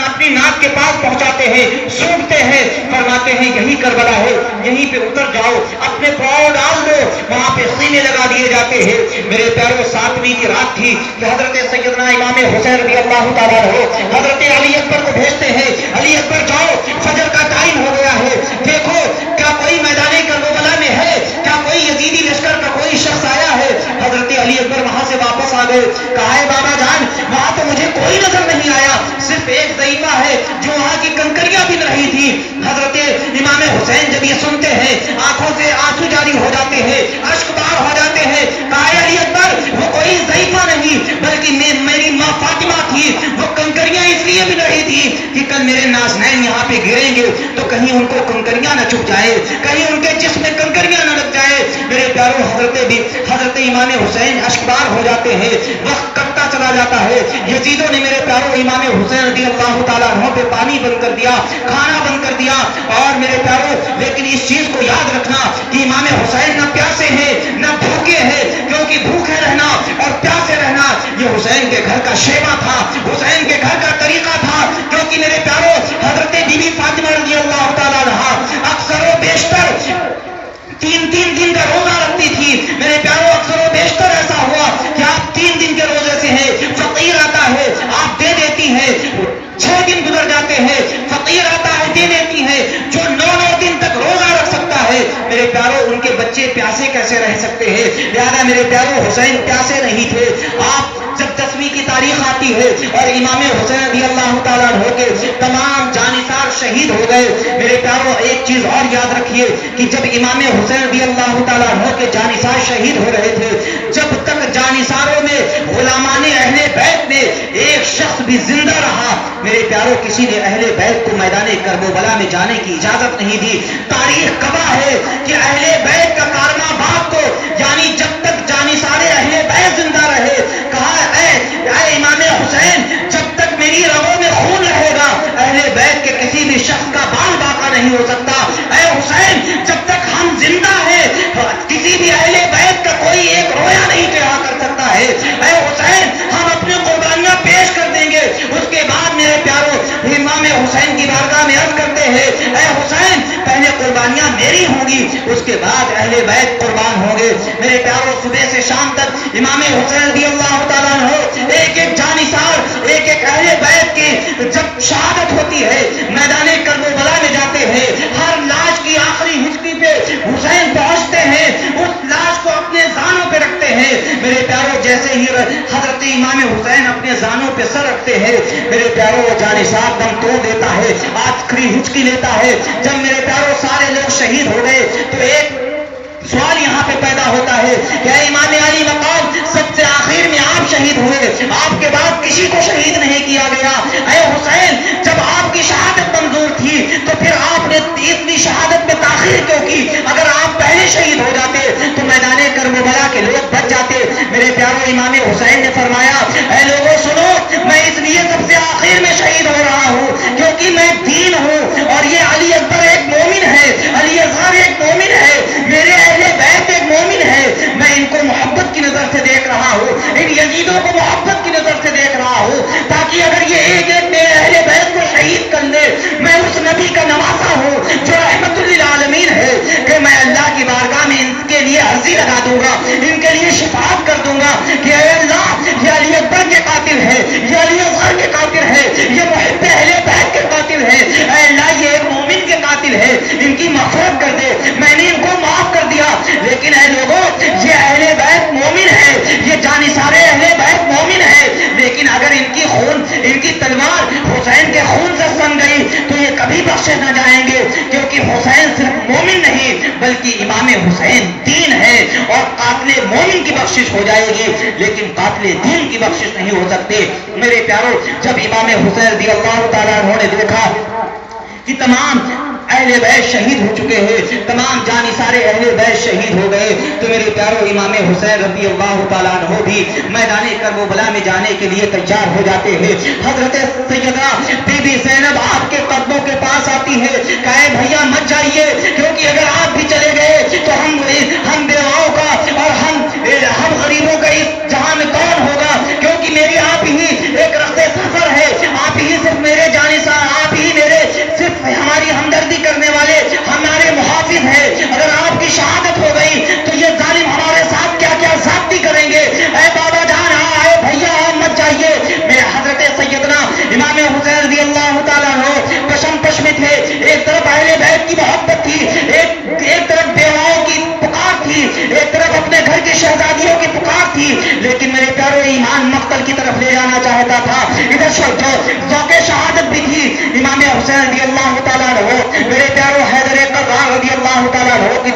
اپنی ناک کے پاس پہنچاتے ہیں، سونگتے ہیں، فرماتے ہیں یہی کربلا ہے، یہیں پہ اتر جاؤ، اپنے پاؤں ڈال دو، وہاں پہ خیمے لگا دیے جاتے ہیں۔ میرے پیاروں، 7ویں کی رات تھی کہ حضرت سیدنا امام حسین رضی اللہ تعالیٰ عنہ حضرت علی اکبر کو بھیجتے ہیں، علی اکبر جاؤ، فجر کا ٹائم ہو گیا ہے، دیکھو کیا کوئی میدان کربلا میں ہے، کیا کوئی یزیدی لشکر کا کوئی شخص آیا ہے۔ حضرت علی اکبر وہاں سے واپس آ گئے، کہا ہے بابا جان وہاں تو مجھے کوئی نظر نہیں آیا، صرف ایک ضعیفہ ہے جو وہاں کی کنکریاں بن رہی تھی۔ حضرت امام حسین جب یہ سنتے ہیں آنکھوں سے آنسو جاری ہو جاتے ہیں، اشک بار ہو جاتے ہیں، کہا ہے علی اکبر وہ کوئی ضعیفہ نہیں بلکہ میری ماں فاطمہ تھی، وہ کنکریاں اس لیے بن رہی تھی کہ کل میرے نازنین یہاں پہ گریں گے تو کہیں ان کو کنکریاں نہ چپ جائے، کہیں ان کے جسم میں کنکریاں نہ لگ جائے۔ میرے پیاروں، حضرت امام حسین اشکبار ہو جاتے ہیں، وقت کٹتا چلا جاتا ہے، یزیدوں نے میرے پیاروں امام حسین رضی اللہ تعالیٰ عنہ پہ پانی بند کر دیا، کھانا بند کر دیا، اور میرے پیاروں لیکن اس چیز کو یاد رکھنا کہ امام حسین نہ پیاسے ہیں نہ بھوکے ہیں، کیونکہ بھوکے رہنا اور پیاسے رہنا یہ حسین کے گھر کا شیوا تھا، حسین کے گھر کا طریقہ تھا، کیونکہ میرے پیاروں حضرت بی بی فاطمہ رضی اللہ تعالیٰ عنہ اکثر و بیشتر 3 دن کا روزہ رکھتی تھی۔ میرے پیاروں اکثر و بیشتر ایسا ہوا کہ آپ 3 دن کے روزے سے ہیں، فقیر آتا ہے آپ دے دیتی ہیں، 6 دن گزر جاتے ہیں، فقیر آتا ہے دے دیتی ہیں، جو 9 دن تک روزہ رکھ سکتا ہے۔ میرے پیاروں ان کے بچے پیاسے کیسے رہ سکتے ہیں؟ لہذا میرے پیاروں حسین پیاسے نہیں تھے۔ آپ جب 10ویں کی تاریخ آتی ہے اور امام حسین رضی اللہ تعالیٰ عنہ کے تمام جانثار شہید ہو گئے، میرے پیاروں ایک چیز اور یاد رکھیے کہ جب امام حسین رضی اللہ تعالیٰ عنہ کے جانثار شہید ہو رہے تھے، جب تک جانثاروں میں غلامان اہل بیت میں ایک شخص بھی زندہ رہا، میرے پیاروں کسی نے اہل بیت کو میدان کربلا میں جانے کی اجازت نہیں دی۔ تاریخ گواہ ہے کہ اہل بیت کا کارواں باپ کو یعنی جب تک جانثار اہل بیت زندہ رہے، کہا اے امام حسین جب تک میری رگوں میں خون رہے گا اہل بیت کے کسی بھی شخص کا بال باقا نہیں ہو سکتا۔ اے حسین جب تک ہم زندہ ہیں کسی بھی اہل بیت کا کوئی ایک رویا نہیں چڑھا کر سکتا ہے۔ اے حسین ہم اپنی قربانیاں پیش کر دیں گے۔ اس کے بعد میرے پیاروں امام حسین کی بارگاہ میں عرض کرتے ہیں اے حسین پہلے قربانیاں میری ہوں گی، اس کے بعد اہل بیت قربان ہوں گے۔ میرے پیاروں صبح سے شام تک امام حسین رضی اللہ تعالیٰ عنہ ایک ایک جانثار ایک ایک اہل بیت کی جب شہادت ہوتی ہے میدان کربلا میں جاتے ہیں، ہر لاش کی آخری ہچکی پہ حسین پہنچتے ہیں، اس لاش کو اپنے زانوں پہ رکھتے ہیں۔ میرے پیاروں جیسے ہی حضرت امام حسین اپنے زانوں پہ سر رکھتے ہیں، میرے پیاروں وہ جانثار دم توڑ دیتا ہے، آخری ہچکی لیتا ہے۔ جب میرے پیاروں سارے لوگ شہید ہو گئے تو ایک سوال یہاں پہ پیدا ہوتا ہے کہ امام علی مقام سب سے آخر میں آپ شہید ہوئے، آپ کے بعد کسی کو شہید نہیں کیا گیا۔ اے حسین جب آپ کی شہادت منظور تھی تو پھر آپ نے اتنی شہادت میں تاخیر کیوں کی؟ اگر آپ پہلے شہید ہو جاتے تو میدان کربلا کے لوگ بچ جاتے۔ میرے پیاروں امام حسین نے فرمایا اے لوگوں سنو، میں اس لیے سب سے آخر میں شہید ہو رہا ہوں کیونکہ میں دین ہوں اور یہ علی اکبر ایک مومن ہے، علی اصغر ایک مومن ہے، میرے اہل بیت ایک مومن ہے، میں ان کو محبت کی نظر سے دیکھ رہا ہوں، ان یزیدوں کو محبت کی نظر سے دیکھ رہا ہوں تاکہ اگر یہ ایک ایک میرے اہل بیت کو شہید کر لے، میں اس نبی کا نواسا ہوں جو رحمت للعالمین ہے کہ میں اللہ کی بارگاہ میں ان کے لیے عرضی لگا دوں گا، ان کے لیے شفاعت کر دوں گا کہ اے اللہ یہ علی اکبر کے قاتل ہے، یہ علی اصغر کے قاتل ہے، یہ محب اہل بیت کے قاتل ہے، اے اللہ یہ ایک مومن کے قاتل ہے، ان کی مغفرت کر دے۔ میں نے ان کو معاف کر دیا، لیکن اے لوگوں یہ اہل بیت مومن ہے، یہ جانثار اہل بیت مومن ہے، لیکن اگر ان کی تلوار حسین کے خون سے سن گئی تو یہ کبھی بخشے نہ جائیں گے، کیونکہ حسین صرف مومن نہیں بلکہ امام حسین دین ہے، اور قاتل مومن کی بخشش ہو جائے گی لیکن قاتل دین کی بخشش نہیں ہو سکتے۔ میرے پیاروں جب امام حسین رضی اللہ تعالیٰ عنہ نے دیکھا کہ تمام اہل بیت شہید ہو چکے ہیں، تمام جانثار اہل بیت شہید ہو گئے، تو میرے پیاروں امام حسین رضی اللہ تعالیٰ عنہ بھی میدان کربلا میں جانے کے لیے تیار ہو جاتے ہیں۔ حضرت سیدہ بی بی زینب آپ کے قدموں کے پاس آتی ہے، کہے بھیا مت جائیے کیونکہ اگر آپ بھی چلے گئے تو ہم بیواؤں کا اور ہم غریبوں کا اس جہاں میں کون ہوگا، کیونکہ میری آپ ہی ایک رخت سفر ہے، آپ ہی صرف میرے جانے امام حسین رضی اللہ تعالیٰ عنہ کشم کش میں تھے. ایک طرف اہل بیت کی محبت تھی, ایک طرف بیواؤں کی پکار تھی, ایک طرف اپنے گھر کی شہزادیوں کی پکار تھی, لیکن میرے پیارو ایمان مقتل کی طرف لے جانا چاہتا تھا. ادھر ذوق شہادت بھی تھی. امام حسین رضی اللہ تعالیٰ عنہ میرے پیارو حیدر کرار رضی اللہ تعالیٰ عنہ کی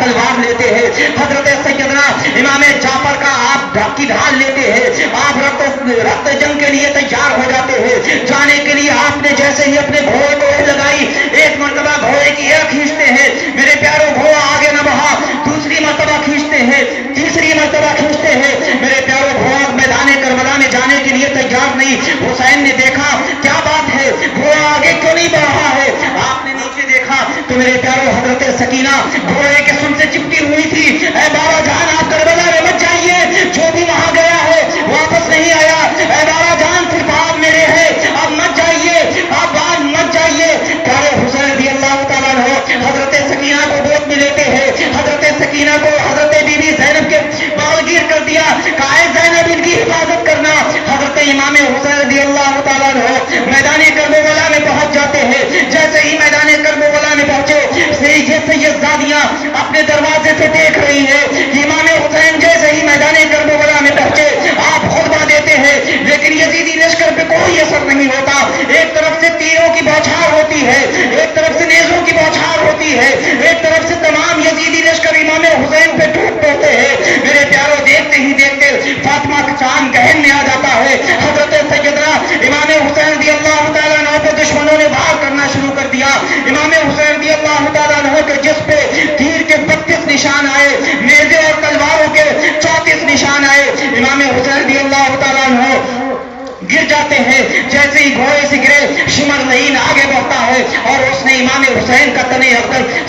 تلوار لیتے ہیں, حضرت سیدنا امام جعفر کا آپ کی ڈھال لیتے ہیں, آپ رقت جنگ کے لیے تیار ہو جاتے ہیں. جانے کے لیے آپ نے جیسے ہی اپنے گھوڑے کو لگائی, ایک مرتبہ گھوڑے کی ایڑ کھینچتے ہیں, میرے پیارو گھوڑا آگے نہ بڑھا, دوسری مرتبہ کھینچتے ہیں, تیسری مرتبہ کھینچتے ہیں, میرے پیارو گھوڑا میدان کربلا میں جانے کے لیے تیار نہیں. حسین نے دیکھا کیا بات ہے, گھوڑا آگے کیوں نہیں بڑھ رہا ہے. آپ نے نیچے دیکھا تو میرے پیارو حضرت سکینہ گھوڑے کے سن سے چپٹی ہوئی تھی. اے بابا جان آپ کربلا میں مت جائیے, جو بھی وہاں گیا ہے واپس نہیں آیا. اے بابا جان صرف آپ میرے ہیں, آپ مت جائیے, آپ بعد مت جائیے. پیارے حسین رضی اللہ تعالیٰ عنہ حضرت سکینہ کو گود میں لیتے ہیں, حضرت سکینہ کو حضرت بی بی زینب کے بالگیر کر دیا, کہا زینب ان کی حفاظت کرنا. حضرت امام حسین رضی اللہ تعالیٰ عنہ میدان کربلا میں پہنچ جاتے ہیں. جیسے ہی میدان کربلا میں پہنچے, سیدزادیاں اپنے دروازے سے دیکھ رہی ہے کہ امام حسین جیسے ہی میدان کربلا میں پہنچے آپ خطبہ دیتے ہیں, لیکن یزیدی لشکر پہ کوئی اثر نہیں ہوتا. ایک طرف سے تیروں کی بوچھار ہوتی ہے, ایک طرف سے نیزوں کی بوچھار ہوتی ہے, ایک طرف سے تمام یزیدی لشکر امام حسین پہ ٹوٹ پڑتے ہیں. میرے پیاروں دیکھتے ہی دیکھتے فاطمہ کا چاند گہن میں آ جاتا ہے. حضرت سیدنا امام حسین رضی اللہ تعالیٰ عنہ پہ دشمنوں نے وار کرنا شروع کر دیا. امام حسین رضی اللہ تعالیٰ عنہ کے جس پہ تیر کے 32 نشان آئے, نیزے اور تلواروں کے 34 نشان آئے. امام حسین رضی اللہ تعالیٰ عنہ گر جاتے ہیں. جیسے ہی گھوڑے سے گرے شمر لعین آگے بڑھتا ہے اور اس نے امام حسین کا تنے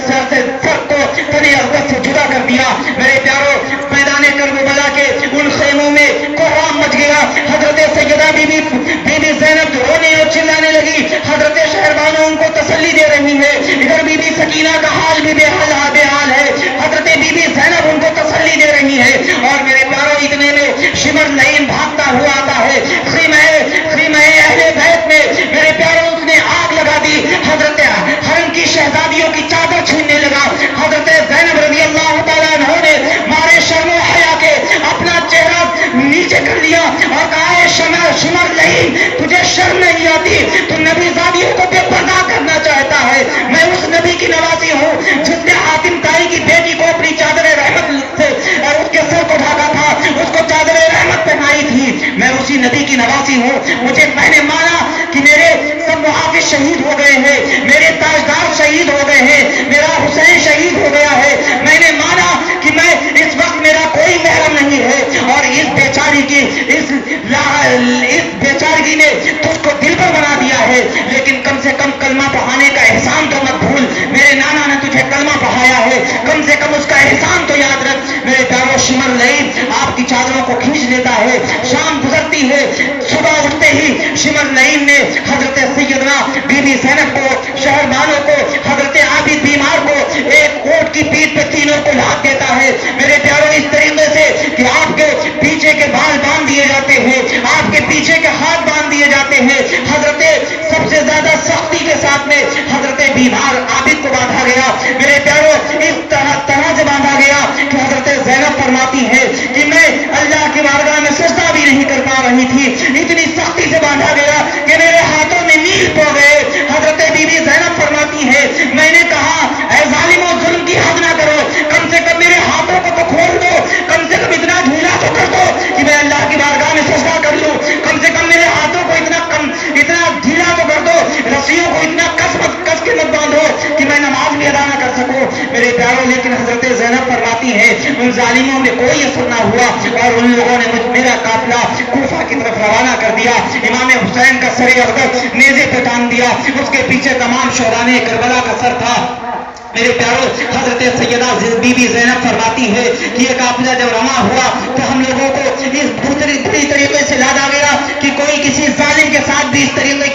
سر کو تنے اقدس سے جدا کر دیا. میرے پیاروں میدان کربلا کے ان خیموں میں کوہرام مچ گیا. حضرت سیدہ بی بی زینب رونے اور چلانے لگی. حضرت شہربانو ان کو تسلی دے رہی ہے. ادھر بی بی سکینہ کا حال بھی بے حال ہے. حضرت بی بی زینب ان کو تسلی دے رہی ہے. اور میرے پیاروں اتنے میں شمر لعین بھاگتا ہوا آتا ہے. خیمہ اہل بیت میں میرے پیاروں اس نے آگ لگا دی. حضرت حرم کی شہزادیوں کی چادر چھیننے لگا. حضرت زینب رضی اللہ تعالیٰ عنہ نے مارے شرم و حیا کے اپنا چہرہ نیچے کر لیا اور کہا ہے شمر لعین تجھے شرم نہیں آتی, تو نبی زادیوں کو بے پردہ کرنا چاہتا ہے. میں اس نبی کی نواسی ہوں جس نے حاتم طائی کی بیٹی کو اپنی چادر رحمت سے اور اس کے سر کو ڈھاکا تھا, اس کو چادر رحمت پہنائی تھی. میں اسی نبی کی نواسی ہوں. میں نے مانا کہ میرے سب محافظ شہید ہو گئے ہیں, میرے تاجدار شہید ہو گئے ہیں, میرا حسین شہید ہو گیا ہے. میں نے مانا کہ میں اس وقت میرا کوئی محرم نہیں ہے اور اس بیچارگی نے تجھ کو دل پر بنا دیا ہے, لیکن کم سے کم کلمہ پڑھانے کا احسان تو مت بھول. میرے نانا نے تجھے کلمہ پڑھایا ہے, کم سے کم اس کا احسان تو یاد رکھ. میرے پیاروں شمر لعین آپ کی چادروں کو کھینچ لیتا ہے. شام گزرتی ہے, صبح اٹھتے ہی شمر لعین نے حضرت سیدنا بی بی زینب کو, شہربانوں کو, حضرت عابد بیمار کو ایک اونٹ کی پیٹھ پہ تینوں کو لاد دیتا ہے. میرے پیاروں اس طریقے سے کہ آپ کے پیچھے کے بال باندھ دیے جاتے ہیں, آپ کے پیچھے کے ہاتھ باندھ دیے جاتے ہیں. حضرت سب سے زیادہ سختی کے ساتھ میں حضرت بیمار عابد کو باندھا گیا. میرے پیاروں اس طرح سے باندھا گیا کہ حضرت زینب فرماتی ہے کہ میں اللہ کی بارگاہ میں سجدہ بھی نہیں کر پا رہی تھی, اتنی سختی سے باندھا گیا کہ میرے ہاتھوں میں نیل پڑ گئے. حضرت بی بی زینب فرماتی ہے میں نے کہا اے ظالموں ظلم کی حد نہ کرو, کم سے کم میرے ہاتھوں کو تو کھول دو, کم سے کم اتنا ڈھیلا تو کر دو کہ میں اللہ کی بارگاہ میں سجدہ کر لوں, کم سے کم میرے ہاتھوں کو اتنا ڈھیلا تو کر دو, رسیوں کو اتنا کس کے مت باندھو کہ میں نماز بھی ادا نہ کر سکوں. میرے پیاروں لیکن حضرت زینب فرماتی ہے ان ظالموں میں کوئی اثر نہ ہوا اور ان لوگوں نے میرا قافلہ کوفہ کی طرف روانہ کر دیا. امام حسین کا سر اقدس نیزے پہ ٹانگ دیا, اس کے پیچھے تمام شہداء کربلا کا سر تھا. میرے پیاروں حضرت سیدہ بی بی زینب فرماتی ہے کہ یہ قافلہ جب رواں ہوا تو ہم لوگوں کو اس طریقے سے لادا گیا کہ کوئی کسی ظالم کے ساتھ بھی اس طریقے کی